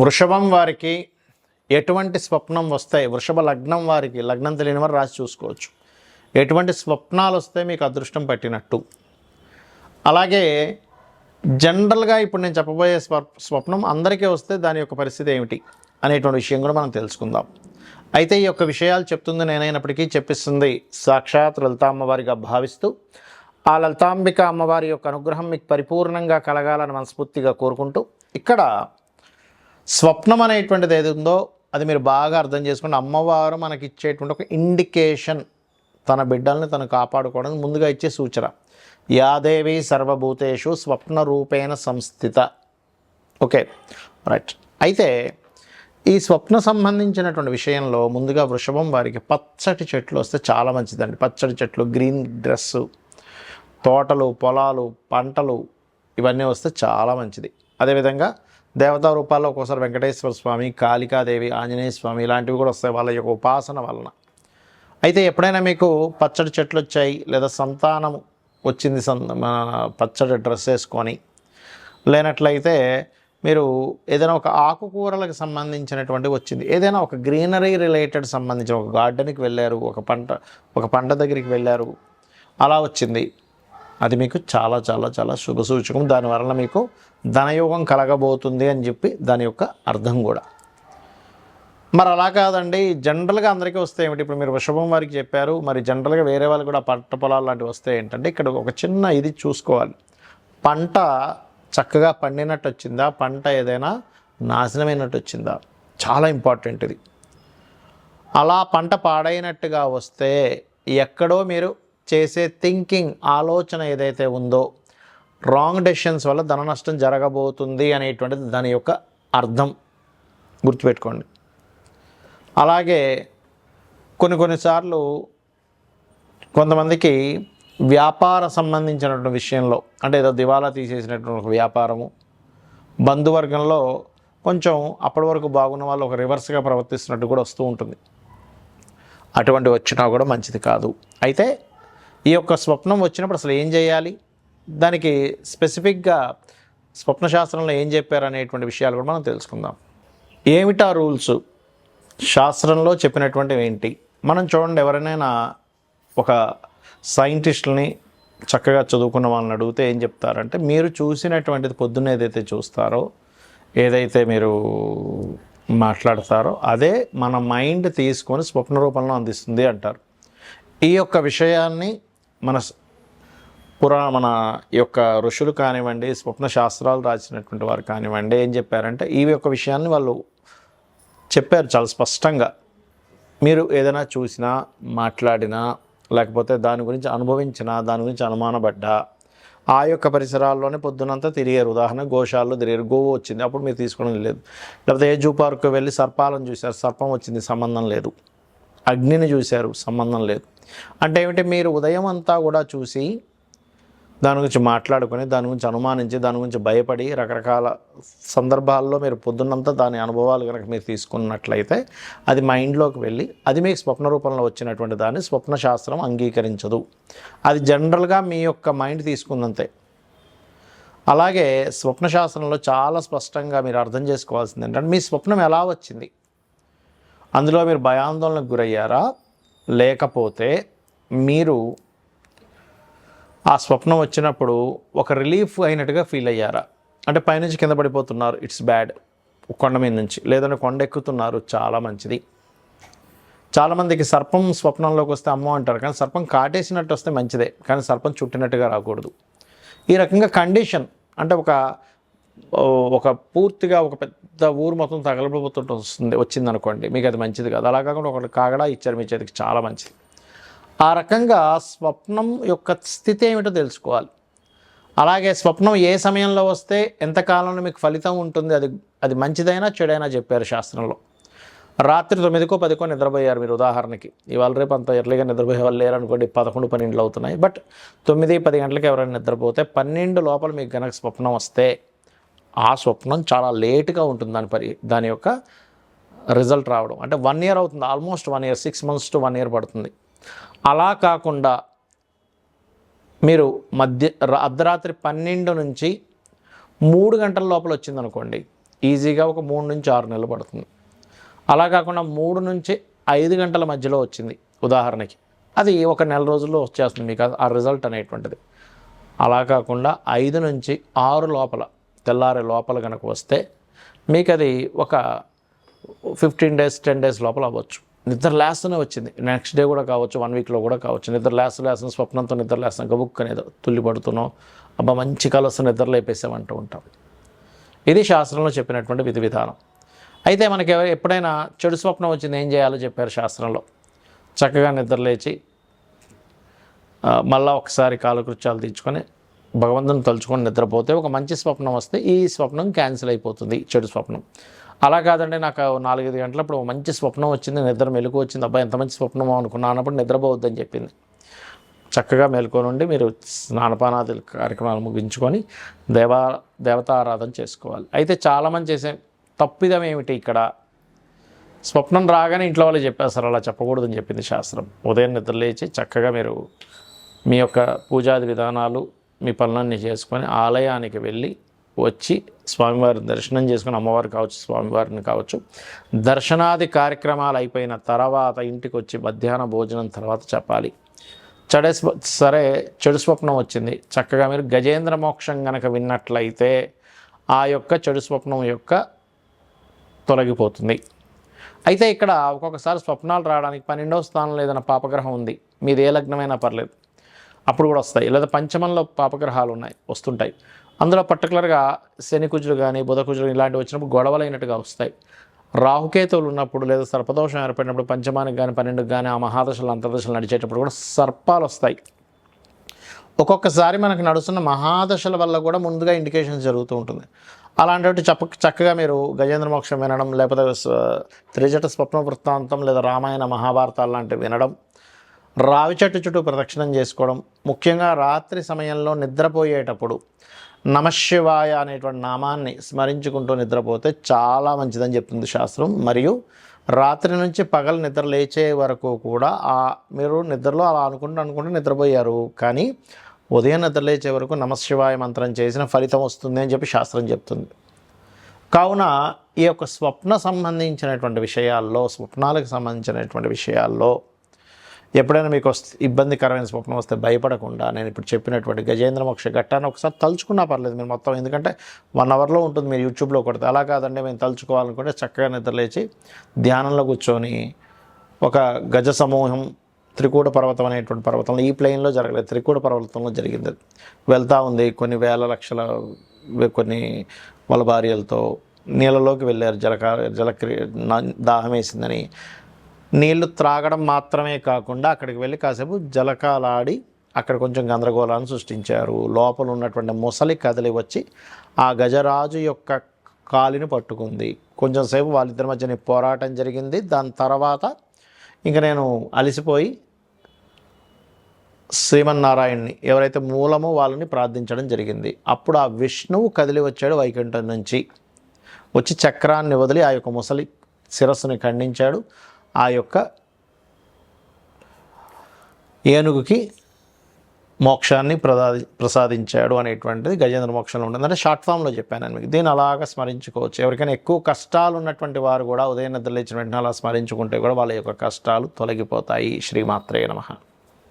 వృషభం వారికి ఎటువంటి స్వప్నం వస్తాయి? వృషభ లగ్నం వారికి, లగ్నం తెలియని వారు రాసి చూసుకోవచ్చు, ఎటువంటి స్వప్నాలు వస్తే మీకు అదృష్టం పట్టినట్టు. అలాగే జనరల్గా ఇప్పుడు నేను చెప్పబోయే స్వప్నం అందరికీ వస్తే దాని యొక్క పరిస్థితి ఏమిటి అనేటువంటి విషయం కూడా మనం తెలుసుకుందాం. అయితే ఈ యొక్క విషయాలు చెప్తుంది నేనైనప్పటికీ చెప్పిస్తుంది సాక్షాత్ లలితా అమ్మవారిగా భావిస్తూ, ఆ లలితాంబిక అమ్మవారి యొక్క అనుగ్రహం మీకు పరిపూర్ణంగా కలగాలని మనస్ఫూర్తిగా కోరుకుంటూ, ఇక్కడ స్వప్నం అనేటువంటిది ఏది ఉందో అది మీరు బాగా అర్థం చేసుకుంటే, అమ్మవారు మనకి ఇచ్చేటువంటి ఒక ఇండికేషన్, తన బిడ్డల్ని తను కాపాడుకోవడానికి ముందుగా ఇచ్చే సూచన. యాదేవి సర్వభూతేషు స్వప్న రూపేణ సంస్థిత. Okay, right. అయితే ఈ స్వప్న సంబంధించినటువంటి విషయంలో ముందుగా వృషభం వారికి పచ్చటి చెట్లు వస్తే చాలా మంచిదండి. పచ్చటి చెట్లు, గ్రీన్ డ్రెస్సు, తోటలు, పొలాలు, పంటలు ఇవన్నీ వస్తే చాలా మంచిది. అదేవిధంగా దేవతా రూపాల్లో ఒక్కోసారి వెంకటేశ్వర స్వామి, కాళికాదేవి, ఆంజనేయ స్వామి ఇలాంటివి కూడా వస్తాయి వాళ్ళ యొక్క ఉపాసన వలన. అయితే ఎప్పుడైనా మీకు పచ్చడి చెట్లు వచ్చాయి, లేదా సంతానం వచ్చింది పచ్చడి డ్రెస్ వేసుకొని, లేనట్లయితే మీరు ఏదైనా ఒక ఆకుకూరలకు సంబంధించినటువంటి వచ్చింది, ఏదైనా ఒక గ్రీనరీ రిలేటెడ్ సంబంధించిన ఒక గార్డెన్కి వెళ్ళారు, ఒక పంట దగ్గరికి వెళ్ళారు, అలా వచ్చింది, అది మీకు చాలా చాలా చాలా శుభ సూచకం. దానివల్ల మీకు ధనయోగం కలగబోతుంది అని చెప్పి దాని యొక్క అర్థం కూడా. మరి అలా కాదండి, జనరల్గా అందరికీ వస్తే ఏమిటి? ఇప్పుడు మీరు వృషభం వారికి చెప్పారు, మరి జనరల్గా వేరే వాళ్ళు కూడా పంట పొలాలు లాంటివి వస్తే ఏంటంటే, ఇక్కడ ఒక చిన్న ఇది చూసుకోవాలి. పంట చక్కగా పండినట్టు వచ్చిందా, పంట ఏదైనా నాశనమైనట్టు వచ్చిందా, చాలా ఇంపార్టెంట్ ఇది. అలా పంట పాడైనట్టుగా వస్తే ఎక్కడో మీరు చేసే థింకింగ్, ఆలోచన ఏదైతే ఉందో, రాంగ్ డెసిషన్స్ వల్ల ధన నష్టం జరగబోతుంది అనేటువంటిది దాని యొక్క అర్థం, గుర్తుపెట్టుకోండి. అలాగే కొన్నిసార్లు కొంతమందికి వ్యాపార సంబంధించినటువంటి విషయంలో, అంటే ఏదో దివాలా తీసేసినటువంటి ఒక వ్యాపారము, బంధువర్గంలో కొంచెం అప్పటి వరకు బాగున్న వాళ్ళు ఒక రివర్స్గా ప్రవర్తిస్తున్నట్టు కూడా వస్తూ ఉంటుంది. అటువంటి వచ్చినా కూడా మంచిది కాదు. అయితే ఈ యొక్క స్వప్నం వచ్చినప్పుడు అసలు ఏం చేయాలి, దానికి స్పెసిఫిక్గా స్వప్నశాస్త్రంలో ఏం చెప్పారు అనేటువంటి విషయాలు కూడా మనం తెలుసుకుందాం. ఏమిటా రూల్స్, శాస్త్రంలో చెప్పినటువంటివి ఏంటి? మనం చూడండి, ఎవరైనా ఒక సైంటిస్టులని చక్కగా చదువుకున్న వాళ్ళని అడిగితే ఏం చెప్తారంటే, మీరు చూసినటువంటిది పొద్దున్న ఏదైతే చూస్తారో, ఏదైతే మీరు మాట్లాడతారో అదే మన మైండ్ తీసుకొని స్వప్న రూపంలో అందిస్తుంది అంటారు. ఈ యొక్క విషయాన్ని మన యొక్క ఋషులు కానివ్వండి, స్వప్న శాస్త్రాలు రాసినటువంటి వారు కానివ్వండి, ఏం చెప్పారంటే ఈ యొక్క విషయాన్ని వాళ్ళు చెప్పారు చాలా స్పష్టంగా. మీరు ఏదైనా చూసినా, మాట్లాడినా, లేకపోతే దాని గురించి అనుభవించినా, దాని గురించి అనుమానపడ్డా, ఆ యొక్క పరిసరాల్లోనే పొద్దునంతా తిరిగారు. ఉదాహరణ గోశాలలో తిరిగారు, గోవు వచ్చింది, అప్పుడు మీరు తీసుకోవడం లేదు. లేకపోతే ఏ జూ పార్కు వెళ్ళి సర్పాలను చూశారు, సర్పం వచ్చింది, సంబంధం లేదు. అగ్నిని చూశారు, సంబంధం లేదు. అంటే ఏమిటి? మీరు ఉదయం అంతా కూడా చూసి దాని గురించి మాట్లాడుకొని, దాని గురించి అనుమానించి, దాని గురించి భయపడి, రకరకాల సందర్భాల్లో మీరు పొద్దున్నంతా దాని అనుభవాలు కనుక మీరు తీసుకున్నట్లయితే అది మైండ్లోకి వెళ్ళి అది మీకు స్వప్న రూపంలో వచ్చినటువంటి దాన్ని స్వప్న శాస్త్రం అంగీకరించదు. అది జనరల్గా మీ యొక్క మైండ్ తీసుకుందంతే. అలాగే స్వప్న శాస్త్రంలో చాలా స్పష్టంగా మీరు అర్థం చేసుకోవాల్సింది ఏంటంటే, మీ స్వప్నం ఎలా వచ్చింది, అందులో మీరు భయాందోళనకు గురయ్యారా, లేకపోతే మీరు ఆ స్వప్నం వచ్చినప్పుడు ఒక రిలీఫ్ అయినట్టుగా ఫీల్ అయ్యారా? అంటే పైనుంచి కింద పడిపోతున్నారు, ఇట్స్ బ్యాడ్, కొండ మీద నుంచి, లేదంటే కొండ ఎక్కుతున్నారు, చాలా మంచిది. చాలామందికి సర్పం స్వప్నంలోకి వస్తే అమ్మో అంటారు, కానీ సర్పం కాటేసినట్టు వస్తే మంచిదే, కానీ సర్పం చుట్టినట్టుగా రాకూడదు. ఈ రకంగా కండిషన్ అంటే ఒక పూర్తిగా ఒక పెద్ద ఊరు మొత్తం తగలబడిపోతుంటే వచ్చిందనుకోండి, మీకు అది మంచిది కాదు. అలా కాకుండా ఒకటి కాగడా ఇచ్చారు మీ చేతికి, చాలా మంచిది. ఆ రకంగా స్వప్నం యొక్క స్థితి ఏమిటో తెలుసుకోవాలి. అలాగే స్వప్నం ఏ సమయంలో వస్తే ఎంతకాలంలో మీకు ఫలితం ఉంటుంది, అది మంచిదైనా చెడైనా చెప్పారు శాస్త్రంలో. రాత్రి 9కో 10కో నిద్రపోయారు మీరు, ఉదాహరణకి ఇవాళ రేపు అంత ఎర్లీగా నిద్రపోయే వాళ్ళు లేరు అనుకోండి, 11, 12 అవుతున్నాయి. బట్ 9, 10 గంటలకు ఎవరైనా నిద్రపోతే 12 లోపల మీకు కనుక స్వప్నం వస్తే ఆ స్వప్నం చాలా లేటుగా ఉంటుంది దాని యొక్క రిజల్ట్ రావడం. అంటే 1 year అవుతుంది, almost 1 year, 6 months to 1 year పడుతుంది. అలా కాకుండా మీరు అర్ధరాత్రి 12 నుంచి 3 గంటల లోపల వచ్చిందనుకోండి, ఈజీగా ఒక 3 నుంచి 6 నెలలు పడుతుంది. అలా కాకుండా 3 నుంచి 5 గంటల మధ్యలో వచ్చింది ఉదాహరణకి, అది ఒక నెల రోజుల్లో వచ్చేస్తుంది మీకు ఆ రిజల్ట్ అనేటువంటిది. అలా కాకుండా 5 నుంచి 6 లోపల తెల్లారే లోపల కనుక వస్తే మీకు అది ఒక 15 డేస్ 10 డేస్ లోపల అవ్వచ్చు. నిద్ర లేస్తూనే వచ్చింది, నెక్స్ట్ డే కూడా కావచ్చు, 1 వీక్లో కూడా కావచ్చు. నిద్ర లేస్తున్న స్వప్నంతో నిద్ర లేస్తాం, గబుక్కనేదో తుల్లి పడుతున్నాం, అబ్బా మంచి కల వస్తే నిద్ర లేపేసామంటూ ఉంటాం. ఇది శాస్త్రంలో చెప్పినటువంటి విధి విధానం. అయితే మనకి ఎప్పుడైనా చెడు స్వప్నం వచ్చింది ఏం చేయాలో చెప్పారు శాస్త్రంలో. చక్కగా నిద్ర లేచి మళ్ళీ ఒకసారి కాలకృత్యాలు తీర్చుకొని భగవంతుని తలుచుకొని నిద్రపోతే ఒక మంచి స్వప్నం వస్తే ఈ స్వప్నం క్యాన్సిల్ అయిపోతుంది, చెడు స్వప్నం. అలా కాదండి, నాకు 4-5 గంటలప్పుడు మంచి స్వప్నం వచ్చింది, నిద్ర మెలకు వచ్చింది, అబ్బాయి ఎంత మంచి స్వప్నమో అనుకున్నా అన్నప్పుడు నిద్రపోవద్దని చెప్పింది. చక్కగా మేలుకొని ఉండి మీరు స్నానపానాది కార్యక్రమాలు ముగించుకొని దేవతారాధన చేసుకోవాలి. అయితే చాలామంది చేసే తప్పిదం ఏమిటి ఇక్కడ, స్వప్నం రాగానే ఇంట్లో వాళ్ళు చెప్పేస్తారు, అలా చెప్పకూడదని చెప్పింది శాస్త్రం. ఉదయం నిద్ర లేచి చక్కగా మీరు మీ యొక్క పూజాది విధానాలు మీ పనులన్నీ చేసుకొని ఆలయానికి వెళ్ళి వచ్చి స్వామివారిని దర్శనం చేసుకుని, అమ్మవారు కావచ్చు స్వామివారిని కావచ్చు, దర్శనాది కార్యక్రమాలు అయిపోయిన తర్వాత ఇంటికి వచ్చి మధ్యాహ్న భోజనం తర్వాత చెప్పాలి. చెడు స్వప్నం వచ్చింది, చక్కగా మీరు గజేంద్ర మోక్షం కనుక విన్నట్లయితే ఆ యొక్క చెడు స్వప్నం యొక్క తొలగిపోతుంది. అయితే ఇక్కడ ఒక్కొక్కసారి స్వప్నాలు రావడానికి 12వ స్థానంలో ఏదైనా పాపగ్రహం ఉంది, మీది ఏ లగ్నమైనా పర్లేదు, అప్పుడు కూడా వస్తాయి. లేదా పంచమంలో పాపగ్రహాలు ఉన్నాయి, వస్తుంటాయి. అందులో పర్టికులర్గా శని కుజులు కానీ బుధ కుజులు ఇలాంటివి వచ్చినప్పుడు గొడవలైనట్టుగా వస్తాయి. రాహుకేతువులు ఉన్నప్పుడు లేదా సర్పదోషం ఏర్పడినప్పుడు పంచమానికి కానీ 12కి కానీ ఆ మహాదశలు అంతర్దశలు నడిచేటప్పుడు కూడా సర్పాలు వస్తాయి. ఒక్కొక్కసారి మనకు నడుస్తున్న మహాదశల వల్ల కూడా ముందుగా ఇండికేషన్స్ జరుగుతూ ఉంటుంది. అలాంటి చక్కగా మీరు గజేంద్ర మోక్షం వినడం, లేకపోతే త్రిజట స్వప్న వృత్తాంతం లేదా రామాయణ మహాభారతాలు లాంటివి వినడం, రావి చెట్టు చుట్టూ ప్రదక్షిణం చేసుకోవడం, ముఖ్యంగా రాత్రి సమయంలో నిద్రపోయేటప్పుడు నమశివాయ అనేటువంటి నామాన్ని స్మరించుకుంటూ నిద్రపోతే చాలా మంచిదని చెప్తుంది శాస్త్రం. మరియు రాత్రి నుంచి పగలు నిద్ర లేచే వరకు కూడా మీరు నిద్రలో అలా అనుకుంటూ నిద్రపోయారు, కానీ ఉదయం నిద్ర లేచే వరకు నమశివాయ మంత్రం చేసిన ఫలితం వస్తుంది అని చెప్పి శాస్త్రం చెప్తుంది. కావున ఈ యొక్క స్వప్నాలకు సంబంధించినటువంటి విషయాల్లో ఎప్పుడైనా మీకు ఇబ్బందికరమైన స్వప్నం వస్తే భయపడకుండా నేను ఇప్పుడు చెప్పినటువంటి గజేంద్ర మోక్ష ఘట్టాన్ని ఒకసారి తలుచుకున్నా పర్లేదు మీరు మొత్తం, ఎందుకంటే 1 అవర్లో ఉంటుంది, మీరు యూట్యూబ్లో కొడితే. అలా కాదండి, మేము తలుచుకోవాలనుకుంటే చక్కగా నిద్రలేచి ధ్యానంలో కూర్చొని ఒక గజ సమూహం త్రికూట పర్వతం అనేటువంటి పర్వతంలో, ఈ ప్లెయిన్లో జరగలేదు, త్రికూట పర్వతంలో జరిగింది. వెళ్తూ ఉంది, కొన్ని వేల లక్షల కొన్ని వాళ్ళ భార్యలతో నీళ్ళలోకి వెళ్ళారు, దాహం వేసిందని. నీళ్లు త్రాగడం మాత్రమే కాకుండా అక్కడికి వెళ్ళి కాసేపు జలకాలాడి అక్కడ కొంచెం గందరగోళాన్ని సృష్టించారు. లోపల ఉన్నటువంటి ముసలి కదిలి వచ్చి ఆ గజరాజు యొక్క కాలిని పట్టుకుంది. కొంచెం సేపు వాళ్ళిద్దరి మధ్యన పోరాటం జరిగింది. దాని తర్వాత ఇంక నేను అలసిపోయి శ్రీమన్నారాయణ్ణి ఎవరైతే మూలమో వాళ్ళని ప్రార్థించడం జరిగింది. అప్పుడు ఆ విష్ణువు కదిలి వచ్చాడు వైకుంఠం నుంచి, వచ్చి చక్రాన్ని వదిలి ఆ యొక్క ముసలి శిరస్సుని ఖండించాడు. ఆ యొక్క ఏనుగుకి మోక్షాన్ని ప్రసాదించాడు అనేటువంటిది గజేంద్ర మోక్షంలో ఉంటుంది. అంటే షార్ట్ ఫామ్లో చెప్పాను మీకు. దీన్ని అలాగా స్మరించుకోవచ్చు. ఎవరికైనా ఎక్కువ కష్టాలు ఉన్నటువంటి వారు కూడా ఉదయం నిద్ర లేచిన వెంటనే అలా స్మరించుకుంటే కూడా వాళ్ళ యొక్క కష్టాలు తొలగిపోతాయి. శ్రీమాత్రే నమః.